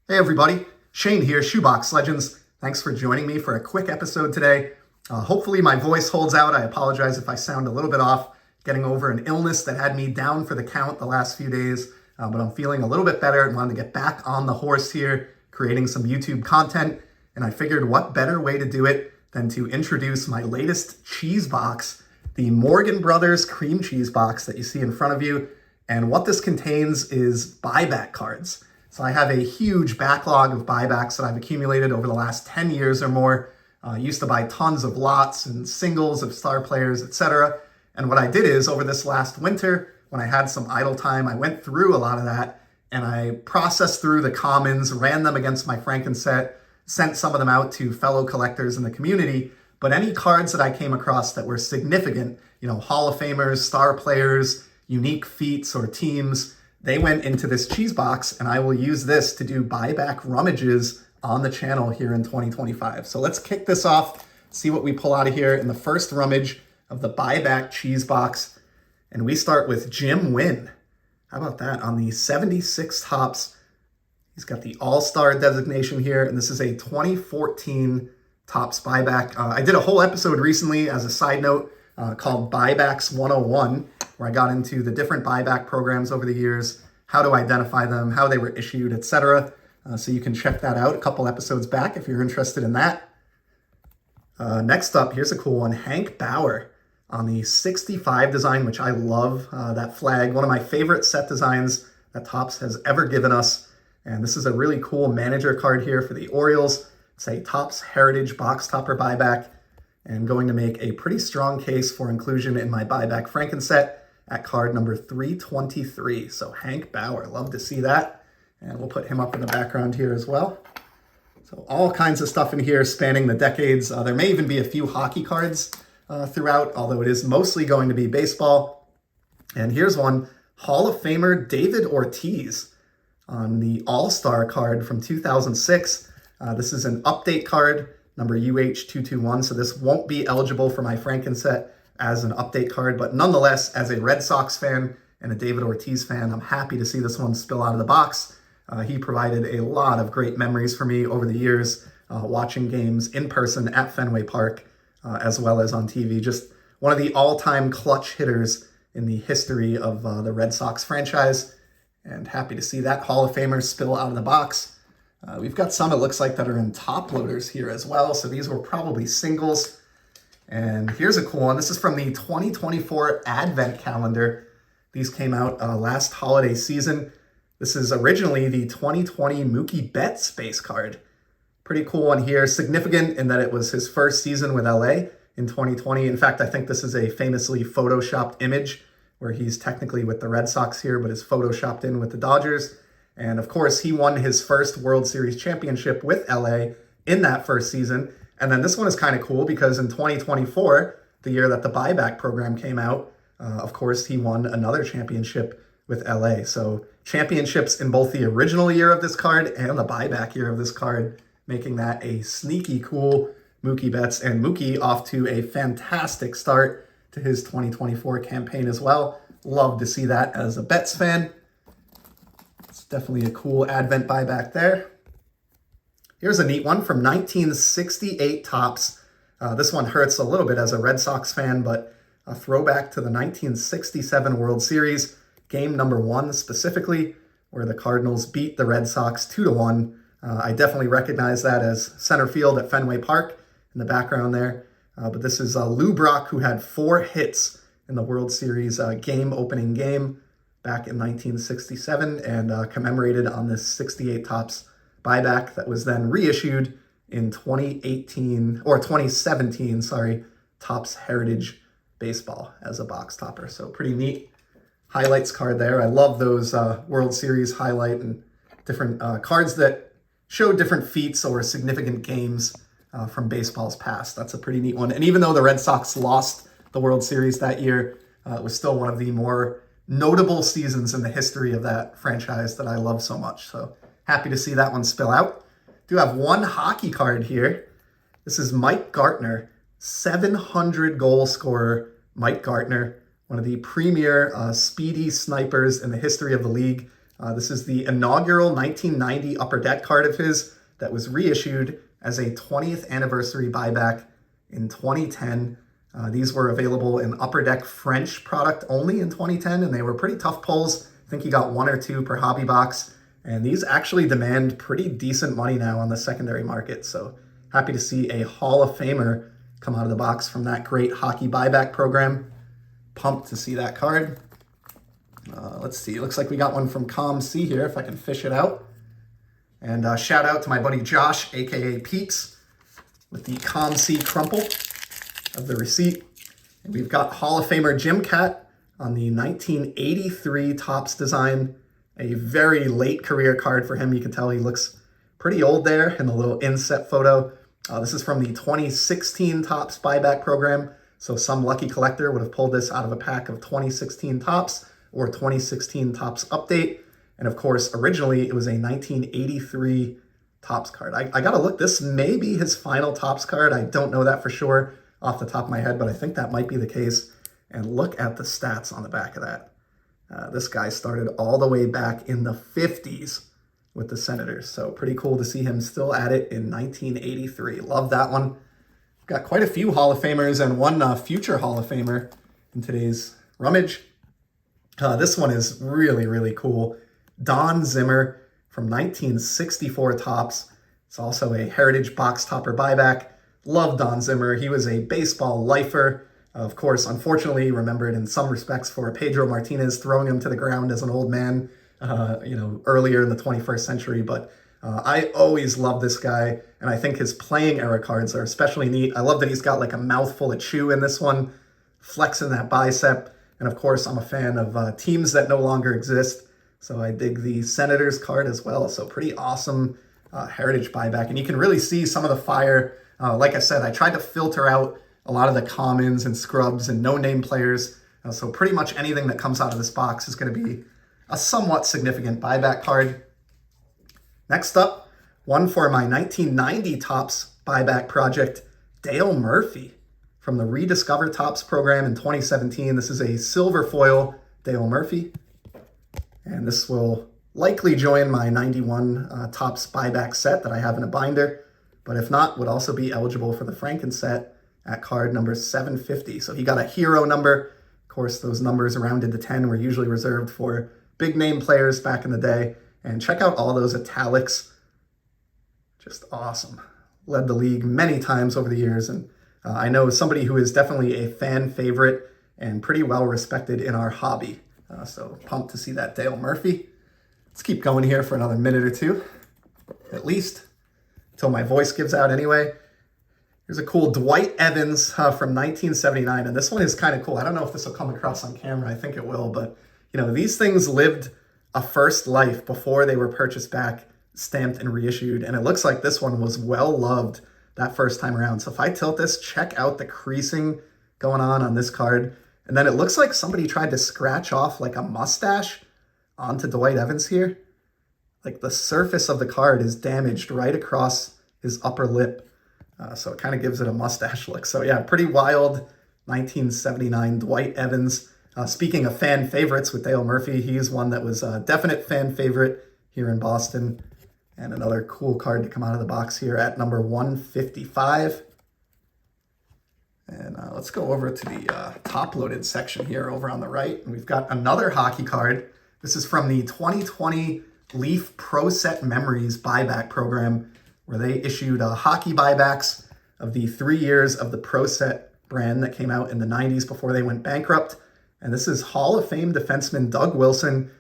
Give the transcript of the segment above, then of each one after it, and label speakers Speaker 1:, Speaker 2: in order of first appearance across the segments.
Speaker 1: Hey everybody, Shane here, Shoebox Legends. Thanks for joining me for a quick episode today. Hopefully my voice holds out. I apologize if I sound a little bit off, getting over an illness that had me down for the count the last few days, but I'm feeling a little bit better and wanted to get back on the horse here, creating some YouTube content, and I figured what better way to do it than to introduce my latest cheese box, the Morgan Brothers cream cheese box that you see in front of you. And what this contains is buyback cards. So I have a huge backlog of buybacks that I've accumulated over the last 10 years or more. I used to buy tons of lots and singles of star players, etc. And what I did is over this last winter, when I had some idle time, I went through a lot of that and I processed through the commons, ran them against my Frankenset, sent some of them out to fellow collectors in the community. But any cards that I came across that were significant, Hall of Famers, star players, unique feats or teams, they went into this cheese box, and I will use this to do buyback rummages on the channel here in 2025. So let's kick this off, see what we pull out of here in the first rummage of the buyback cheese box. And we start with Jim Wynn. How about that? On the 76 Topps, he's got the All-Star designation here, and this is a 2014 Topps buyback. I did a whole episode recently as a side note called Buybacks 101, where I got into the different buyback programs over the years, how to identify them, how they were issued, etc. So you can check that out a couple episodes back if you're interested in that. Next up, here's a cool one, Hank Bauer on the 65 design, which I love, that flag, one of my favorite set designs that Topps has ever given us. And this is a really cool manager card here for the Orioles. It's a Topps Heritage box topper buyback, and going to make a pretty strong case for inclusion in my buyback Frankenset at card number 323. So Hank Bauer, love to see that. And we'll put him up in the background here as well. So all kinds of stuff in here spanning the decades. There may even be a few hockey cards throughout, although it is mostly going to be baseball. And here's one, Hall of Famer David Ortiz on the All-Star card from 2006. This is an update card, number UH221, so this won't be eligible for my Frankenset as an update card, but nonetheless, as a Red Sox fan and a David Ortiz fan, I'm happy to see this one spill out of the box. He provided a lot of great memories for me over the years, watching games in person at Fenway Park, as well as on TV. Just one of the all-time clutch hitters in the history of the Red Sox franchise, and happy to see that Hall of Famer spill out of the box. We've got some, it looks like, that are in top loaders here as well. So these were probably singles. And here's a cool one. This is from the 2024 Advent calendar. These came out last holiday season. This is originally the 2020 Mookie Betts base card. Pretty cool one here. Significant in that it was his first season with LA in 2020. In fact, I think this is a famously photoshopped image where he's technically with the Red Sox here, but is photoshopped in with the Dodgers. And of course, he won his first World Series championship with LA in that first season. And then this one is kind of cool because in 2024, the year that the buyback program came out, of course, he won another championship with LA. So championships in both the original year of this card and the buyback year of this card, making that a sneaky cool Mookie Betts. And Mookie off to a fantastic start to his 2024 campaign as well. Love to see that as a Betts fan. Definitely a cool Advent buyback there. Here's a neat one from 1968 Topps. This one hurts a little bit as a Red Sox fan, but a throwback to the 1967 World Series, game number 1 specifically, where the Cardinals beat the Red Sox 2-1. I definitely recognize that as center field at Fenway Park in the background there. But this is Lou Brock, who had 4 hits in the World Series opening game back in 1967, and commemorated on this 68 Topps buyback that was then reissued in 2017, Topps Heritage Baseball as a box topper. So pretty neat highlights card there. I love those World Series highlight and different cards that show different feats or significant games from baseball's past. That's a pretty neat one. And even though the Red Sox lost the World Series that year, it was still one of the more notable seasons in the history of that franchise that I love so much. So happy to see that one spill out. Do have one hockey card here. This is Mike Gartner, 700 goal scorer Mike Gartner, one of the premier speedy snipers in the history of the league. This is the inaugural 1990 Upper Deck card of his that was reissued as a 20th anniversary buyback in 2010. These were available in Upper Deck French product only in 2010, and they were pretty tough pulls. I think he got 1 or 2 per hobby box, and these actually demand pretty decent money now on the secondary market. So happy to see a Hall of Famer come out of the box from that great hockey buyback program. Pumped to see that card. Let's see, it looks like we got one from Com C here, if I can fish it out. And shout out to my buddy Josh, aka Peeps, with the Com C crumple of the receipt. And we've got Hall of Famer Jim Cat on the 1983 Topps design. A very late career card for him. You can tell he looks pretty old there in the little inset photo. This is from the 2016 Topps buyback program. So some lucky collector would have pulled this out of a pack of 2016 Topps or 2016 Topps Update. And of course, originally it was a 1983 Topps card. I gotta look, this may be his final Topps card. I don't know that for sure off the top of my head, but I think that might be the case. And look at the stats on the back of that. This guy started all the way back in the 50s with the Senators. So pretty cool to see him still at it in 1983. Love that one. Got quite a few Hall of Famers and one future Hall of Famer in today's rummage. This one is really, really cool. Don Zimmer from 1964 Topps. It's also a Heritage box topper buyback. Love Don Zimmer. He was a baseball lifer. Of course, unfortunately, remembered in some respects for Pedro Martinez throwing him to the ground as an old man, earlier in the 21st century. But I always love this guy, and I think his playing era cards are especially neat. I love that he's got like a mouthful of chew in this one, flexing that bicep. And of course, I'm a fan of teams that no longer exist. So I dig the Senators card as well. So pretty awesome Heritage buyback. And you can really see some of the fire. Like I said, I tried to filter out a lot of the commons and scrubs and no-name players. So pretty much anything that comes out of this box is going to be a somewhat significant buyback card. Next up, one for my 1990 Topps buyback project, Dale Murphy from the Rediscover Topps program in 2017. This is a silver foil Dale Murphy. And this will likely join my 91 Topps buyback set that I have in a binder. But if not, would also be eligible for the Franken set at card number 750. So he got a hero number. Of course, those numbers rounded to 10 were usually reserved for big name players back in the day. And check out all those italics. Just awesome. Led the league many times over the years. And I know somebody who is definitely a fan favorite and pretty well respected in our hobby. So pumped to see that Dale Murphy. Let's keep going here for another minute or two, at least, until my voice gives out anyway. Here's a cool Dwight Evans from 1979, and this one is kind of cool. I don't know if this will come across on camera. I think it will, but these things lived a first life before they were purchased back, stamped, and reissued, and it looks like this one was well loved that first time around. So if I tilt this, check out the creasing going on this card. And then it looks like somebody tried to scratch off like a mustache onto Dwight Evans here. Like the surface of the card is damaged right across his upper lip. So it kind of gives it a mustache look. So yeah, pretty wild 1979 Dwight Evans. Speaking of fan favorites with Dale Murphy, he's one that was a definite fan favorite here in Boston. And another cool card to come out of the box here at number 155. And let's go over to the top-loaded section here over on the right. And we've got another hockey card. This is from the 2020 Leaf Pro Set Memories buyback program, where they issued hockey buybacks of the 3 years of the Pro Set brand that came out in the 90s before they went bankrupt. And this is Hall of Fame defenseman Doug Wilson.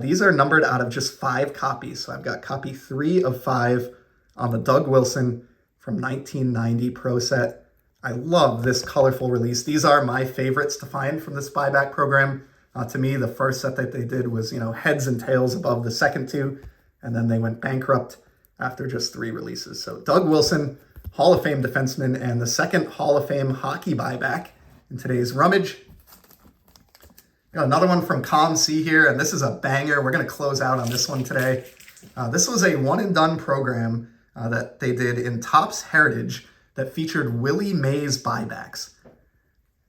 Speaker 1: These are numbered out of just 5 copies. So I've got copy 3 of 5 on the Doug Wilson from 1990 Pro Set. I love this colorful release. These are my favorites to find from this buyback program. To me, the first set that they did was, heads and tails above the second 2, and then they went bankrupt after just 3 releases. So Doug Wilson, Hall of Fame defenseman, and the second Hall of Fame hockey buyback in today's rummage. Got another one from Com C here, and this is a banger. We're going to close out on this one today. This was a one-and-done program that they did in Topps Heritage that featured Willie Mays buybacks.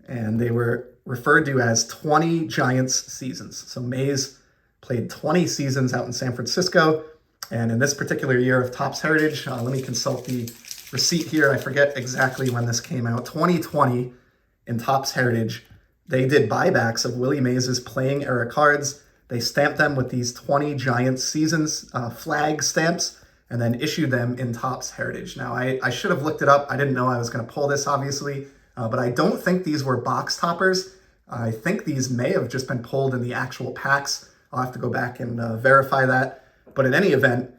Speaker 1: And they were referred to as 20 Giants seasons. So Mays played 20 seasons out in San Francisco. And in this particular year of Topps Heritage, let me consult the receipt here. I forget exactly when this came out. 2020 in Topps Heritage, they did buybacks of Willie Mays' playing era cards. They stamped them with these 20 Giants seasons flag stamps and then issued them in Topps Heritage. Now, I should have looked it up. I didn't know I was going to pull this, obviously, but I don't think these were box toppers. I think these may have just been pulled in the actual packs. I'll have to go back and verify that. But in any event,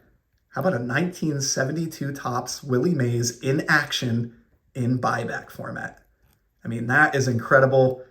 Speaker 1: how about a 1972 Topps Willie Mays in action in buyback format? I mean, that is incredible.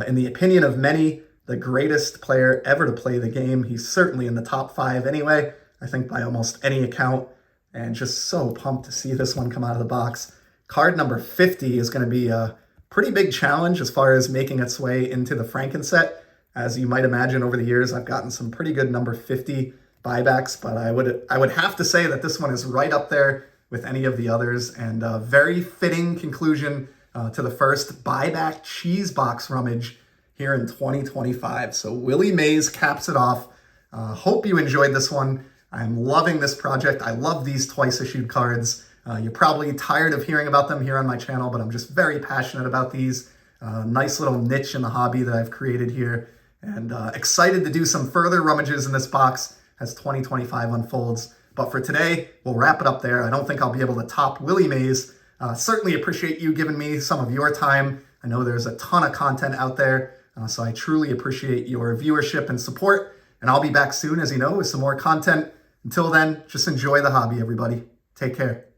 Speaker 1: In the opinion of many, the greatest player ever to play the game. He's certainly in the top 5 anyway, I think by almost any account. And just so pumped to see this one come out of the box. Card number 50 is going to be a pretty big challenge as far as making its way into the Franken set. As you might imagine, over the years, I've gotten some pretty good number 50 buybacks, but I would have to say that this one is right up there with any of the others, and a very fitting conclusion to the first buyback cheese box rummage here in 2025. So Willie Mays caps it off. Hope you enjoyed this one. I'm loving this project. I love these twice issued cards. You're probably tired of hearing about them here on my channel, but I'm just very passionate about these. Nice little niche in the hobby that I've created here, and excited to do some further rummages in this box as 2025 unfolds. But for today, we'll wrap it up there. I don't think I'll be able to top Willie Mays. Certainly appreciate you giving me some of your time. I know there's a ton of content out there, so I truly appreciate your viewership and support. And I'll be back soon, as you know, with some more content. Until then, just enjoy the hobby, everybody. Take care.